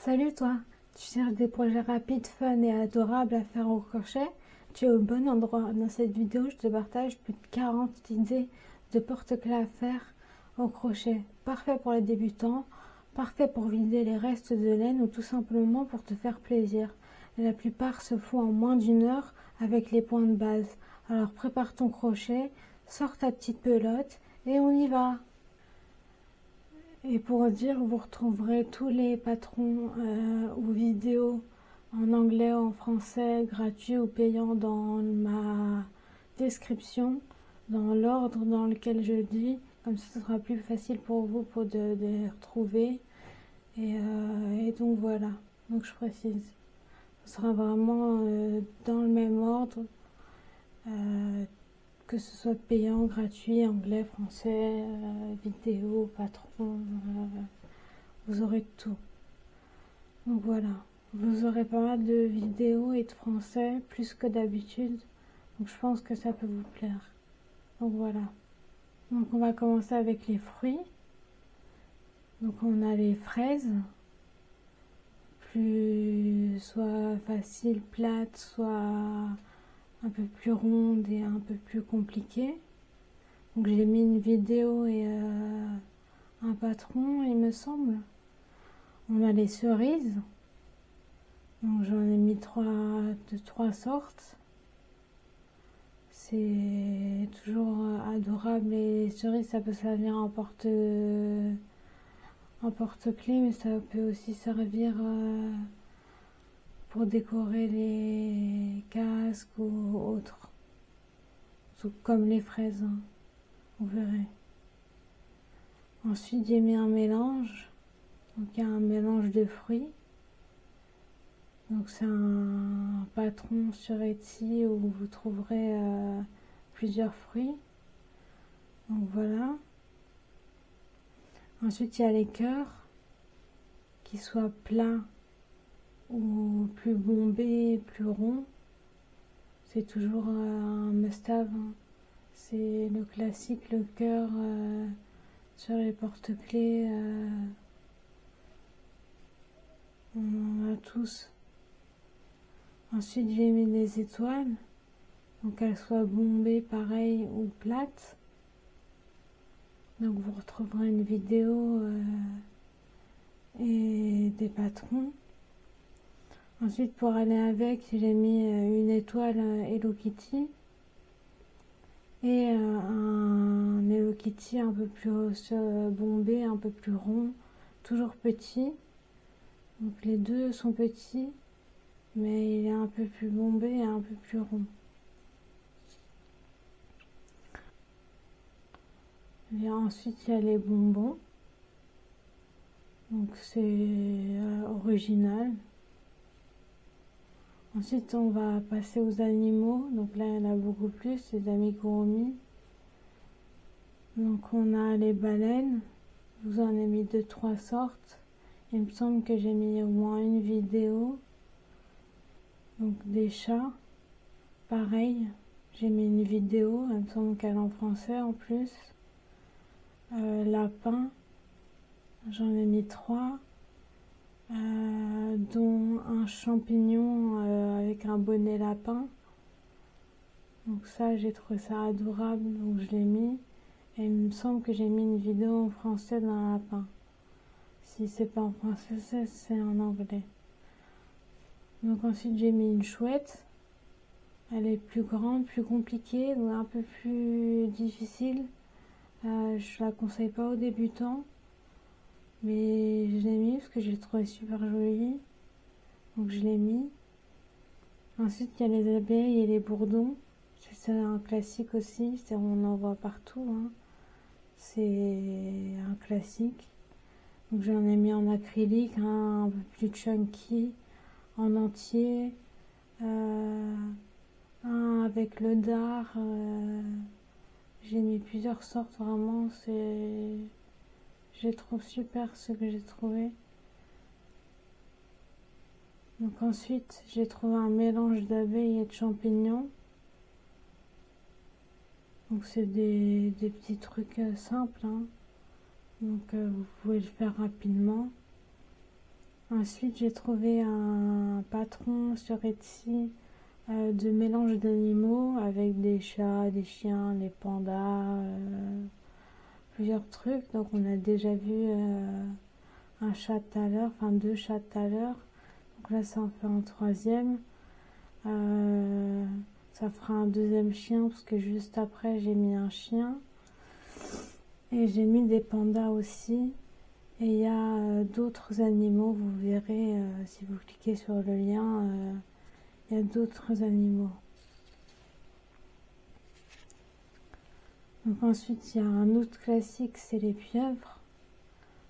Salut toi, tu cherches des projets rapides, fun et adorables à faire au crochet? Tu es au bon endroit. Dans cette vidéo, je te partage plus de 40 idées de porte-clés à faire au crochet. Parfait pour les débutants, parfait pour vider les restes de laine ou tout simplement pour te faire plaisir. La plupart se font en moins d'une heure avec les points de base. Alors prépare ton crochet, sors ta petite pelote et on y va! Et pour dire, vous retrouverez tous les patrons ou vidéos en anglais ou en français, gratuits ou payants dans ma description, dans l'ordre dans lequel je dis. Comme ça, ce sera plus facile pour vous de les retrouver. Et donc voilà, donc je précise. Ce sera vraiment dans le même ordre, que ce soit payant, gratuit, anglais, français, vidéo, patron, vous aurez tout. Donc voilà, vous aurez pas mal de vidéos et de français, plus que d'habitude. Donc je pense que ça peut vous plaire. Donc voilà. Donc on va commencer avec les fruits. Donc on a les fraises, plus soit faciles, plates, soit un peu plus rondes et un peu plus compliquées. Donc j'ai mis une vidéo et un patron, il me semble. On a les cerises. Donc j'en ai mis de trois sortes. C'est toujours adorable. Les cerises, ça peut servir en porte-clés, mais ça peut aussi servir pour décorer les casques ou autres. Tout comme les fraises, hein, vous verrez. Ensuite, j'ai mis un mélange. Donc il y a un mélange de fruits. Donc c'est un patron sur Etsy où vous trouverez plusieurs fruits. Donc voilà. Ensuite il y a les cœurs, qui soient plats ou plus bombés, plus ronds. C'est toujours un must-have. Hein. C'est le classique, le cœur sur les porte-clés. On en a tous. Ensuite j'ai mis des étoiles, donc qu'elles soient bombées pareil ou plates. Donc vous retrouverez une vidéo et des patrons. Ensuite pour aller avec, j'ai mis une étoile Hello Kitty et un Hello Kitty un peu plus bombé, un peu plus rond, toujours petit. Donc les deux sont petits, mais il est un peu plus bombé et un peu plus rond. Et ensuite il y a les bonbons, donc c'est original. Ensuite on va passer aux animaux, donc là il y en a beaucoup plus, les amigurumis. Donc on a les baleines, je vous en ai mis 2-3 sortes. Il me semble que j'ai mis au moins une vidéo. Donc des chats, pareil, j'ai mis une vidéo, il me semble qu'elle est en français en plus. Lapins, j'en ai mis 3, dont un champignon avec un bonnet lapin. Donc ça, j'ai trouvé ça adorable, donc je l'ai mis. Et il me semble que j'ai mis une vidéo en français d'un lapin. Si c'est pas en français, c'est en anglais. Donc ensuite j'ai mis une chouette. Elle est plus grande, plus compliquée, donc un peu plus difficile. Je la conseille pas aux débutants, mais je l'ai mis parce que j'ai trouvé super jolie, donc je l'ai mis. Ensuite il y a les abeilles et les bourdons, c'est un classique aussi, on en voit partout, hein. C'est un classique. Donc j'en ai mis en acrylique, hein, un peu plus chunky, en entier, un avec le dard. J'ai mis plusieurs sortes, vraiment, je trouve super ce que j'ai trouvé. Donc ensuite, j'ai trouvé un mélange d'abeilles et de champignons. Donc c'est des petits trucs simples, hein. Donc vous pouvez le faire rapidement. Ensuite, j'ai trouvé un patron sur Etsy de mélange d'animaux avec des chats, des chiens, des pandas, plusieurs trucs. Donc on a déjà vu un chat tout à l'heure, enfin 2 chats tout à l'heure. Donc là ça en fait un troisième. Ça fera un deuxième chien parce que juste après j'ai mis un chien. Et j'ai mis des pandas aussi. Et il y a d'autres animaux, vous verrez si vous cliquez sur le lien, il y a d'autres animaux. Donc ensuite il y a un autre classique, c'est les pieuvres.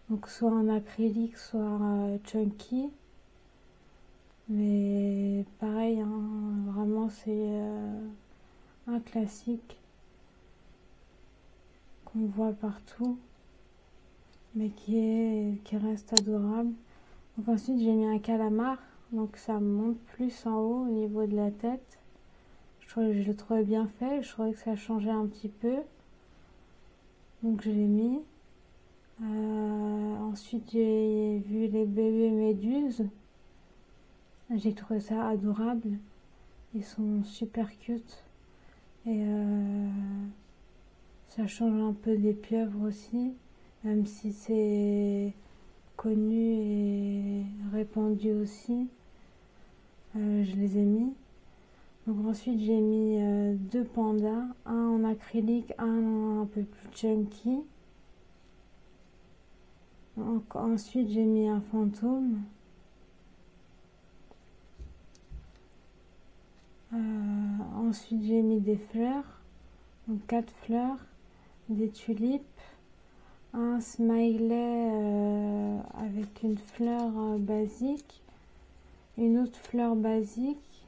Donc soit en acrylique, soit chunky. Mais pareil, hein, vraiment c'est un classique qu'on voit partout, mais qui reste adorable. Donc ensuite j'ai mis un calamar, donc ça monte plus en haut au niveau de la tête. Je le trouvais bien fait, je trouvais que ça changeait un petit peu. Donc je l'ai mis. Ensuite j'ai vu les bébés méduses. J'ai trouvé ça adorable. Ils sont super cute. Et ça change un peu des pieuvres aussi, même si c'est connu et répandu aussi. Je les ai mis. Donc ensuite j'ai mis 2 pandas, un en acrylique, un peu plus chunky. Donc, ensuite j'ai mis un fantôme. Ensuite j'ai mis des fleurs, donc 4 fleurs, des tulipes, un smiley avec une fleur basique, une autre fleur basique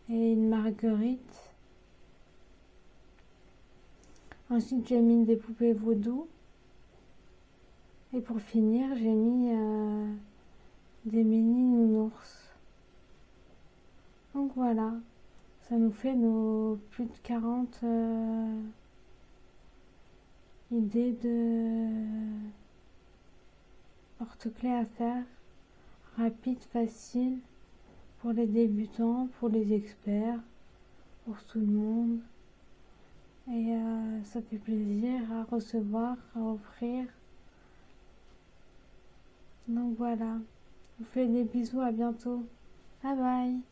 et une marguerite. Ensuite j'ai mis des poupées vaudou. Et pour finir j'ai mis des mini nounours. Donc voilà, ça nous fait nos plus de 40 idées de porte-clés à faire, rapide, facile, pour les débutants, pour les experts, pour tout le monde. Et ça fait plaisir à recevoir, à offrir. Donc voilà, je vous fais des bisous, à bientôt. Bye bye.